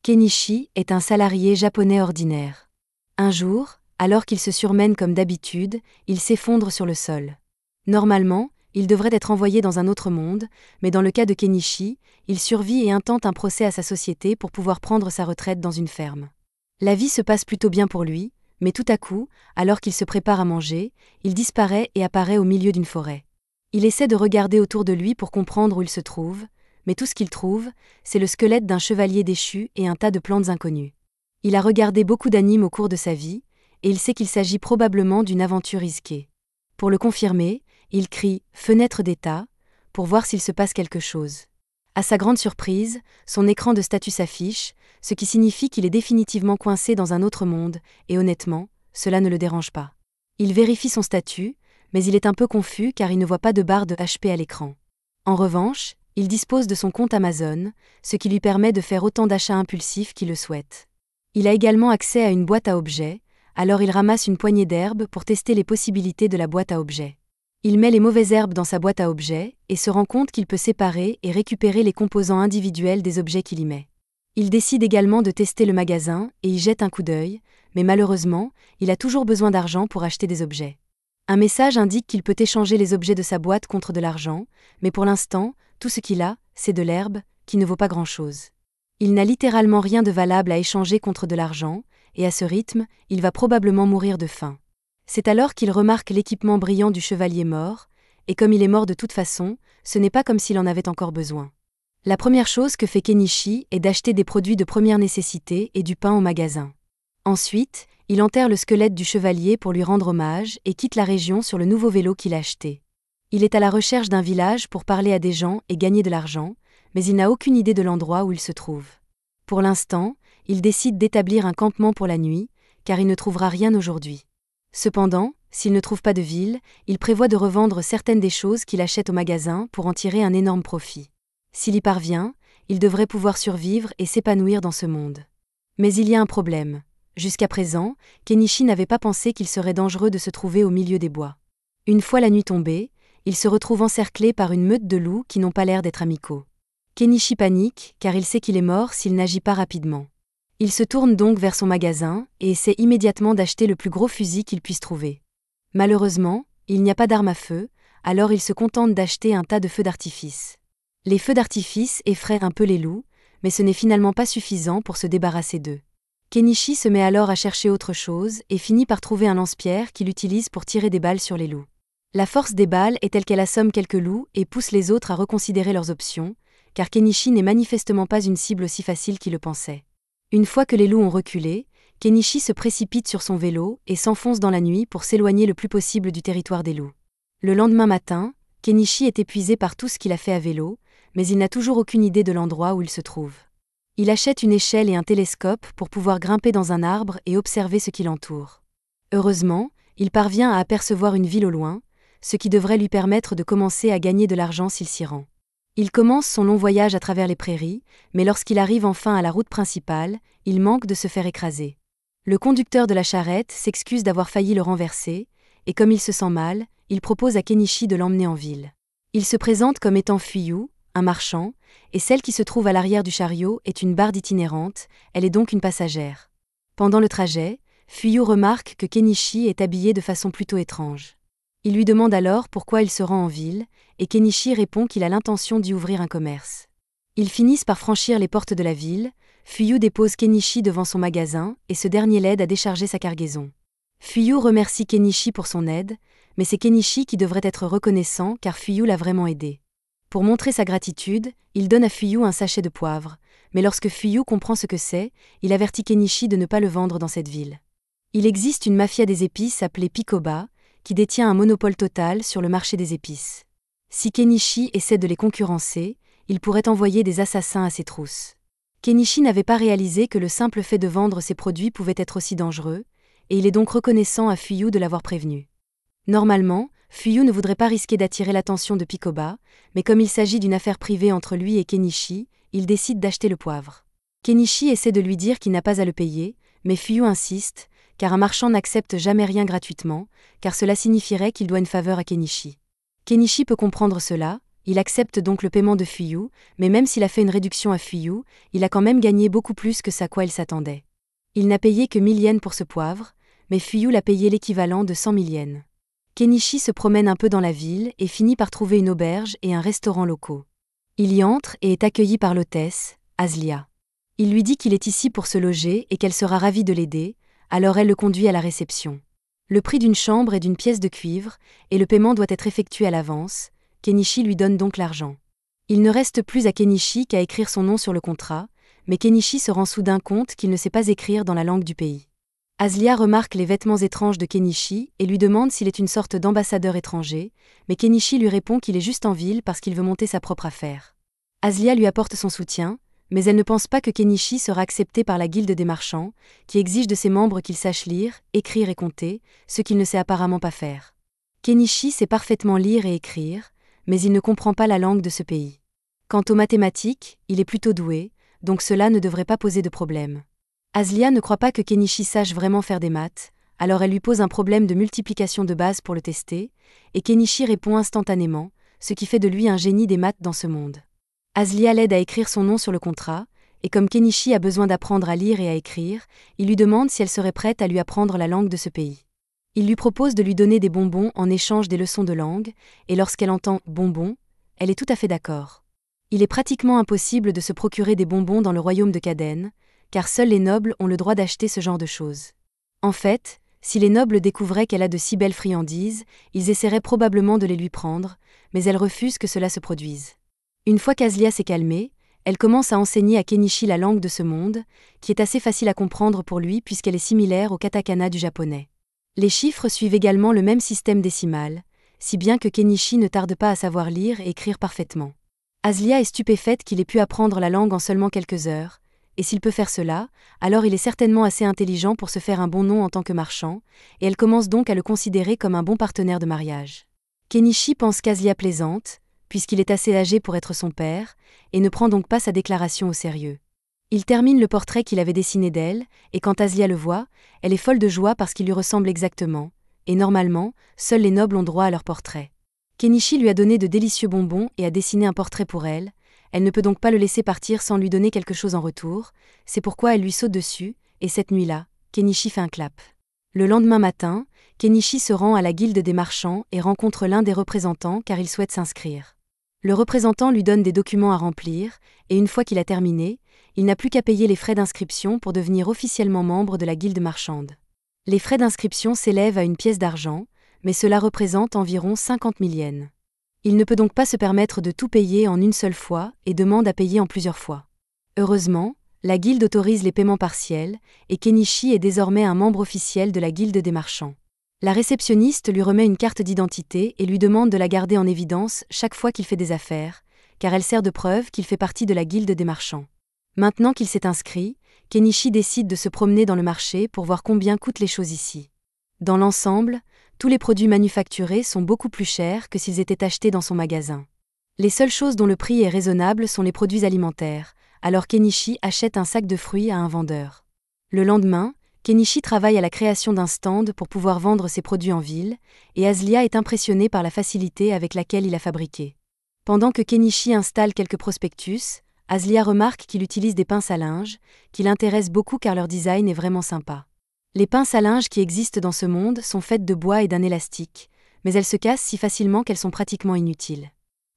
Kenichi est un salarié japonais ordinaire. Un jour, alors qu'il se surmène comme d'habitude, il s'effondre sur le sol. Normalement, il devrait être envoyé dans un autre monde, mais dans le cas de Kenichi, il survit et intente un procès à sa société pour pouvoir prendre sa retraite dans une ferme. La vie se passe plutôt bien pour lui, mais tout à coup, alors qu'il se prépare à manger, il disparaît et apparaît au milieu d'une forêt. Il essaie de regarder autour de lui pour comprendre où il se trouve, mais tout ce qu'il trouve, c'est le squelette d'un chevalier déchu et un tas de plantes inconnues. Il a regardé beaucoup d'animes au cours de sa vie, et il sait qu'il s'agit probablement d'une aventure risquée. Pour le confirmer, il crie « Fenêtre d'état » pour voir s'il se passe quelque chose. À sa grande surprise, son écran de statut s'affiche, ce qui signifie qu'il est définitivement coincé dans un autre monde, et honnêtement, cela ne le dérange pas. Il vérifie son statut, mais il est un peu confus car il ne voit pas de barre de HP à l'écran. En revanche, il dispose de son compte Amazon, ce qui lui permet de faire autant d'achats impulsifs qu'il le souhaite. Il a également accès à une boîte à objets, alors il ramasse une poignée d'herbes pour tester les possibilités de la boîte à objets. Il met les mauvaises herbes dans sa boîte à objets et se rend compte qu'il peut séparer et récupérer les composants individuels des objets qu'il y met. Il décide également de tester le magasin et y jette un coup d'œil, mais malheureusement, il a toujours besoin d'argent pour acheter des objets. Un message indique qu'il peut échanger les objets de sa boîte contre de l'argent, mais pour l'instant, tout ce qu'il a, c'est de l'herbe, qui ne vaut pas grand-chose. Il n'a littéralement rien de valable à échanger contre de l'argent, et à ce rythme, il va probablement mourir de faim. C'est alors qu'il remarque l'équipement brillant du chevalier mort, et comme il est mort de toute façon, ce n'est pas comme s'il en avait encore besoin. La première chose que fait Kenichi est d'acheter des produits de première nécessité et du pain au magasin. Ensuite, il enterre le squelette du chevalier pour lui rendre hommage et quitte la région sur le nouveau vélo qu'il a acheté. Il est à la recherche d'un village pour parler à des gens et gagner de l'argent, mais il n'a aucune idée de l'endroit où il se trouve. Pour l'instant, il décide d'établir un campement pour la nuit, car il ne trouvera rien aujourd'hui. Cependant, s'il ne trouve pas de ville, il prévoit de revendre certaines des choses qu'il achète au magasin pour en tirer un énorme profit. S'il y parvient, il devrait pouvoir survivre et s'épanouir dans ce monde. Mais il y a un problème. Jusqu'à présent, Kenichi n'avait pas pensé qu'il serait dangereux de se trouver au milieu des bois. Une fois la nuit tombée, il se retrouve encerclé par une meute de loups qui n'ont pas l'air d'être amicaux. Kenichi panique, car il sait qu'il est mort s'il n'agit pas rapidement. Il se tourne donc vers son magasin et essaie immédiatement d'acheter le plus gros fusil qu'il puisse trouver. Malheureusement, il n'y a pas d'arme à feu, alors il se contente d'acheter un tas de feux d'artifice. Les feux d'artifice effraient un peu les loups, mais ce n'est finalement pas suffisant pour se débarrasser d'eux. Kenichi se met alors à chercher autre chose et finit par trouver un lance-pierre qu'il utilise pour tirer des balles sur les loups. La force des balles est telle qu'elle assomme quelques loups et pousse les autres à reconsidérer leurs options, car Kenichi n'est manifestement pas une cible aussi facile qu'il le pensait. Une fois que les loups ont reculé, Kenichi se précipite sur son vélo et s'enfonce dans la nuit pour s'éloigner le plus possible du territoire des loups. Le lendemain matin, Kenichi est épuisé par tout ce qu'il a fait à vélo, mais il n'a toujours aucune idée de l'endroit où il se trouve. Il achète une échelle et un télescope pour pouvoir grimper dans un arbre et observer ce qui l'entoure. Heureusement, il parvient à apercevoir une ville au loin, ce qui devrait lui permettre de commencer à gagner de l'argent s'il s'y rend. Il commence son long voyage à travers les prairies, mais lorsqu'il arrive enfin à la route principale, il manque de se faire écraser. Le conducteur de la charrette s'excuse d'avoir failli le renverser, et comme il se sent mal, il propose à Kenichi de l'emmener en ville. Il se présente comme étant Fuyu, un marchand, et celle qui se trouve à l'arrière du chariot est une barde itinérante, elle est donc une passagère. Pendant le trajet, Fuyu remarque que Kenichi est habillé de façon plutôt étrange. Il lui demande alors pourquoi il se rend en ville, et Kenichi répond qu'il a l'intention d'y ouvrir un commerce. Ils finissent par franchir les portes de la ville, Fuyu dépose Kenichi devant son magasin, et ce dernier l'aide à décharger sa cargaison. Fuyu remercie Kenichi pour son aide, mais c'est Kenichi qui devrait être reconnaissant car Fuyu l'a vraiment aidé. Pour montrer sa gratitude, il donne à Fuyu un sachet de poivre, mais lorsque Fuyu comprend ce que c'est, il avertit Kenichi de ne pas le vendre dans cette ville. Il existe une mafia des épices appelée Pikoba, qui détient un monopole total sur le marché des épices. Si Kenichi essaie de les concurrencer, il pourrait envoyer des assassins à ses trousses. Kenichi n'avait pas réalisé que le simple fait de vendre ses produits pouvait être aussi dangereux, et il est donc reconnaissant à Fuyu de l'avoir prévenu. Normalement, Fuyu ne voudrait pas risquer d'attirer l'attention de Pikoba, mais comme il s'agit d'une affaire privée entre lui et Kenichi, il décide d'acheter le poivre. Kenichi essaie de lui dire qu'il n'a pas à le payer, mais Fuyu insiste, car un marchand n'accepte jamais rien gratuitement, car cela signifierait qu'il doit une faveur à Kenichi. Kenichi peut comprendre cela, Il accepte donc le paiement de Fuyou, mais même s'il a fait une réduction à Fuyou, il a quand même gagné beaucoup plus que ce à quoi il s'attendait. Il n'a payé que 1000 yens pour ce poivre, mais Fuyou l'a payé l'équivalent de 100 000 yens. Kenichi se promène un peu dans la ville et finit par trouver une auberge et un restaurant locaux. Il y entre et est accueilli par l'hôtesse, Aslia. Il lui dit qu'il est ici pour se loger et qu'elle sera ravie de l'aider, alors elle le conduit à la réception. Le prix d'une chambre est d'une pièce de cuivre, et le paiement doit être effectué à l'avance. Kenichi lui donne donc l'argent. Il ne reste plus à Kenichi qu'à écrire son nom sur le contrat, mais Kenichi se rend soudain compte qu'il ne sait pas écrire dans la langue du pays. Aslia remarque les vêtements étranges de Kenichi et lui demande s'il est une sorte d'ambassadeur étranger, mais Kenichi lui répond qu'il est juste en ville parce qu'il veut monter sa propre affaire. Aslia lui apporte son soutien, mais elle ne pense pas que Kenichi sera accepté par la guilde des marchands, qui exige de ses membres qu'il sache lire, écrire et compter, ce qu'il ne sait apparemment pas faire. Kenichi sait parfaitement lire et écrire, mais il ne comprend pas la langue de ce pays. Quant aux mathématiques, il est plutôt doué, donc cela ne devrait pas poser de problème. Aslia ne croit pas que Kenichi sache vraiment faire des maths, alors elle lui pose un problème de multiplication de base pour le tester, et Kenichi répond instantanément, ce qui fait de lui un génie des maths dans ce monde. Aslia l'aide à écrire son nom sur le contrat, et comme Kenichi a besoin d'apprendre à lire et à écrire, il lui demande si elle serait prête à lui apprendre la langue de ce pays. Il lui propose de lui donner des bonbons en échange des leçons de langue, et lorsqu'elle entend « bonbons », elle est tout à fait d'accord. Il est pratiquement impossible de se procurer des bonbons dans le royaume de Kaden, car seuls les nobles ont le droit d'acheter ce genre de choses. En fait, si les nobles découvraient qu'elle a de si belles friandises, ils essaieraient probablement de les lui prendre, mais elle refuse que cela se produise. Une fois qu'Aslia s'est calmée, elle commence à enseigner à Kenichi la langue de ce monde, qui est assez facile à comprendre pour lui puisqu'elle est similaire au katakana du japonais. Les chiffres suivent également le même système décimal, si bien que Kenichi ne tarde pas à savoir lire et écrire parfaitement. Aslia est stupéfaite qu'il ait pu apprendre la langue en seulement quelques heures, et s'il peut faire cela, alors il est certainement assez intelligent pour se faire un bon nom en tant que marchand, et elle commence donc à le considérer comme un bon partenaire de mariage. Kenichi pense qu'Aslia plaisante, puisqu'il est assez âgé pour être son père, et ne prend donc pas sa déclaration au sérieux. Il termine le portrait qu'il avait dessiné d'elle, et quand Aslia le voit, elle est folle de joie parce qu'il lui ressemble exactement, et normalement, seuls les nobles ont droit à leur portrait. Kenichi lui a donné de délicieux bonbons et a dessiné un portrait pour elle. Elle ne peut donc pas le laisser partir sans lui donner quelque chose en retour, c'est pourquoi elle lui saute dessus, et cette nuit-là, Kenichi fait un clap. Le lendemain matin, Kenichi se rend à la guilde des marchands et rencontre l'un des représentants car il souhaite s'inscrire. Le représentant lui donne des documents à remplir, et une fois qu'il a terminé, il n'a plus qu'à payer les frais d'inscription pour devenir officiellement membre de la guilde marchande. Les frais d'inscription s'élèvent à une pièce d'argent, mais cela représente environ 50 000 yens. Il ne peut donc pas se permettre de tout payer en une seule fois et demande à payer en plusieurs fois. Heureusement, la guilde autorise les paiements partiels, et Kenichi est désormais un membre officiel de la guilde des marchands. La réceptionniste lui remet une carte d'identité et lui demande de la garder en évidence chaque fois qu'il fait des affaires, car elle sert de preuve qu'il fait partie de la guilde des marchands. Maintenant qu'il s'est inscrit, Kenichi décide de se promener dans le marché pour voir combien coûtent les choses ici. Dans l'ensemble, tous les produits manufacturés sont beaucoup plus chers que s'ils étaient achetés dans son magasin. Les seules choses dont le prix est raisonnable sont les produits alimentaires, alors Kenichi achète un sac de fruits à un vendeur. Le lendemain, Kenichi travaille à la création d'un stand pour pouvoir vendre ses produits en ville, et Aslia est impressionnée par la facilité avec laquelle il a fabriqué. Pendant que Kenichi installe quelques prospectus, Aslia remarque qu'il utilise des pinces à linge, qui l'intéressent beaucoup car leur design est vraiment sympa. Les pinces à linge qui existent dans ce monde sont faites de bois et d'un élastique, mais elles se cassent si facilement qu'elles sont pratiquement inutiles.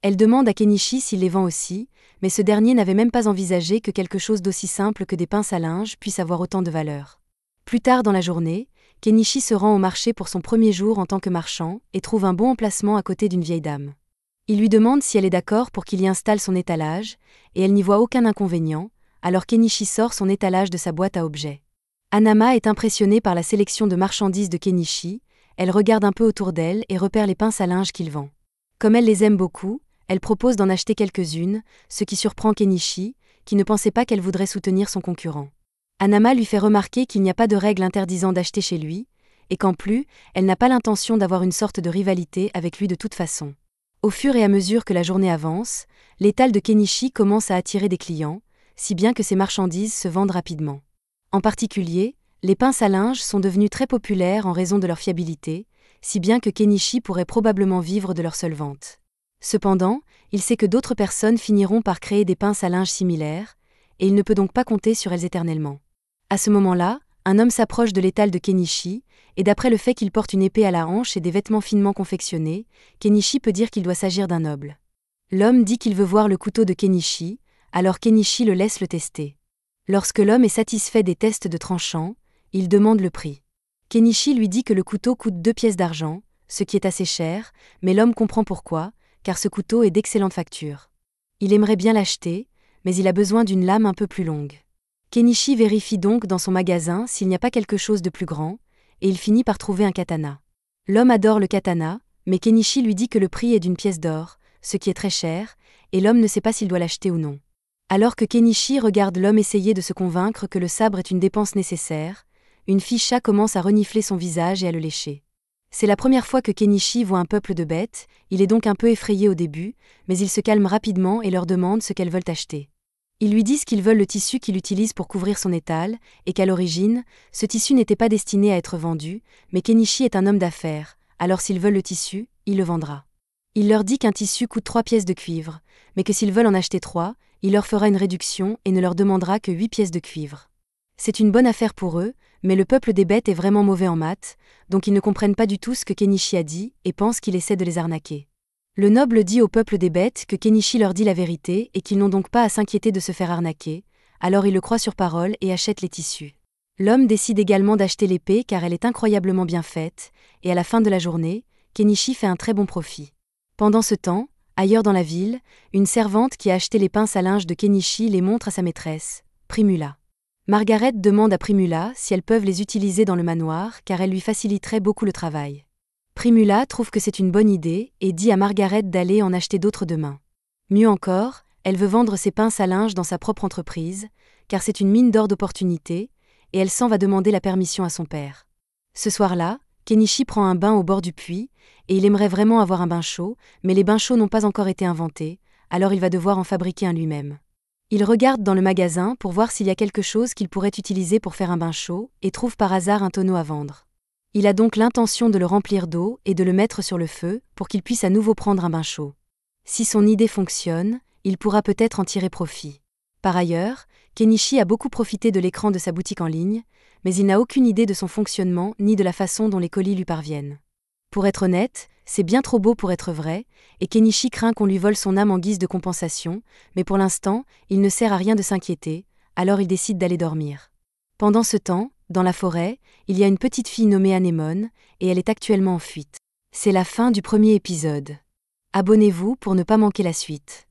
Elle demande à Kenichi s'il les vend aussi, mais ce dernier n'avait même pas envisagé que quelque chose d'aussi simple que des pinces à linge puisse avoir autant de valeur. Plus tard dans la journée, Kenichi se rend au marché pour son premier jour en tant que marchand et trouve un bon emplacement à côté d'une vieille dame. Il lui demande si elle est d'accord pour qu'il y installe son étalage, et elle n'y voit aucun inconvénient, alors Kenichi sort son étalage de sa boîte à objets. Hanama est impressionnée par la sélection de marchandises de Kenichi, elle regarde un peu autour d'elle et repère les pinces à linge qu'il vend. Comme elle les aime beaucoup, elle propose d'en acheter quelques-unes, ce qui surprend Kenichi, qui ne pensait pas qu'elle voudrait soutenir son concurrent. Hanama lui fait remarquer qu'il n'y a pas de règle interdisant d'acheter chez lui, et qu'en plus, elle n'a pas l'intention d'avoir une sorte de rivalité avec lui de toute façon. Au fur et à mesure que la journée avance, l'étal de Kenichi commence à attirer des clients, si bien que ses marchandises se vendent rapidement. En particulier, les pinces à linge sont devenues très populaires en raison de leur fiabilité, si bien que Kenichi pourrait probablement vivre de leur seule vente. Cependant, il sait que d'autres personnes finiront par créer des pinces à linge similaires, et il ne peut donc pas compter sur elles éternellement. À ce moment-là, un homme s'approche de l'étal de Kenichi, et d'après le fait qu'il porte une épée à la hanche et des vêtements finement confectionnés, Kenichi peut dire qu'il doit s'agir d'un noble. L'homme dit qu'il veut voir le couteau de Kenichi, alors Kenichi le laisse le tester. Lorsque l'homme est satisfait des tests de tranchant, il demande le prix. Kenichi lui dit que le couteau coûte 2 pièces d'argent, ce qui est assez cher, mais l'homme comprend pourquoi, car ce couteau est d'excellente facture. Il aimerait bien l'acheter, mais il a besoin d'une lame un peu plus longue. Kenichi vérifie donc dans son magasin s'il n'y a pas quelque chose de plus grand, et il finit par trouver un katana. L'homme adore le katana, mais Kenichi lui dit que le prix est d'une pièce d'or, ce qui est très cher, et l'homme ne sait pas s'il doit l'acheter ou non. Alors que Kenichi regarde l'homme essayer de se convaincre que le sabre est une dépense nécessaire, une fille chat commence à renifler son visage et à le lécher. C'est la première fois que Kenichi voit un peuple de bêtes, il est donc un peu effrayé au début, mais il se calme rapidement et leur demande ce qu'elles veulent acheter. Ils lui disent qu'ils veulent le tissu qu'il utilise pour couvrir son étal, et qu'à l'origine, ce tissu n'était pas destiné à être vendu, mais Kenichi est un homme d'affaires, alors s'ils veulent le tissu, il le vendra. Il leur dit qu'un tissu coûte 3 pièces de cuivre, mais que s'ils veulent en acheter 3, il leur fera une réduction et ne leur demandera que 8 pièces de cuivre. C'est une bonne affaire pour eux, mais le peuple des bêtes est vraiment mauvais en maths, donc ils ne comprennent pas du tout ce que Kenichi a dit et pensent qu'il essaie de les arnaquer. Le noble dit au peuple des bêtes que Kenichi leur dit la vérité et qu'ils n'ont donc pas à s'inquiéter de se faire arnaquer, alors ils le croient sur parole et achètent les tissus. L'homme décide également d'acheter l'épée car elle est incroyablement bien faite, et à la fin de la journée, Kenichi fait un très bon profit. Pendant ce temps, ailleurs dans la ville, une servante qui a acheté les pinces à linge de Kenichi les montre à sa maîtresse, Primula. Margaret demande à Primula si elles peuvent les utiliser dans le manoir car elles lui faciliteraient beaucoup le travail. Primula trouve que c'est une bonne idée et dit à Margaret d'aller en acheter d'autres demain. Mieux encore, elle veut vendre ses pinces à linge dans sa propre entreprise, car c'est une mine d'or d'opportunités, et elle s'en va demander la permission à son père. Ce soir-là, Kenichi prend un bain au bord du puits, et il aimerait vraiment avoir un bain chaud, mais les bains chauds n'ont pas encore été inventés, alors il va devoir en fabriquer un lui-même. Il regarde dans le magasin pour voir s'il y a quelque chose qu'il pourrait utiliser pour faire un bain chaud, et trouve par hasard un tonneau à vendre. Il a donc l'intention de le remplir d'eau et de le mettre sur le feu pour qu'il puisse à nouveau prendre un bain chaud. Si son idée fonctionne, il pourra peut-être en tirer profit. Par ailleurs, Kenichi a beaucoup profité de l'écran de sa boutique en ligne, mais il n'a aucune idée de son fonctionnement ni de la façon dont les colis lui parviennent. Pour être honnête, c'est bien trop beau pour être vrai, et Kenichi craint qu'on lui vole son âme en guise de compensation, mais pour l'instant, il ne sert à rien de s'inquiéter, alors il décide d'aller dormir. Pendant ce temps, dans la forêt, il y a une petite fille nommée Anémone, et elle est actuellement en fuite. C'est la fin du premier épisode. Abonnez-vous pour ne pas manquer la suite.